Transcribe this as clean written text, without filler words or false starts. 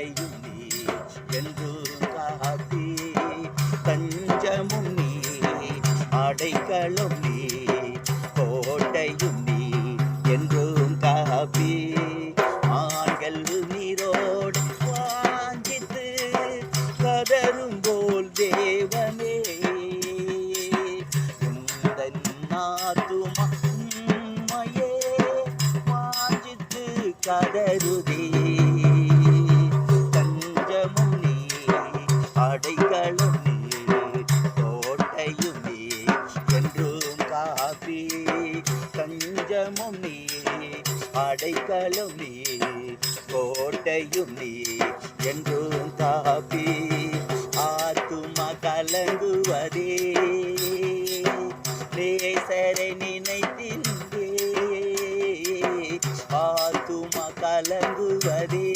கோட்டையும் நீ என்று காப்பி தஞ்சமும் நீ அடைக்கலும் நீ கோட்டையும் நீ என்றும் காப்பி ஆண்கள் நீரோடு வாஞ்சித்து கதரும் போல் தேவனே உந்தன் ஆத்துமா உம்மையே வாஞ்சித்து கதருதே தஞ்சமும் நீ அடைக்கலும் நீ கோட்டையும் நீ என்றும் காப்பி தஞ்சமும் நீ அடைக்கலும் நீ கோட்டையும் நீ என்றும் காப்பி ஆத்துமா கலங்குவதில்லை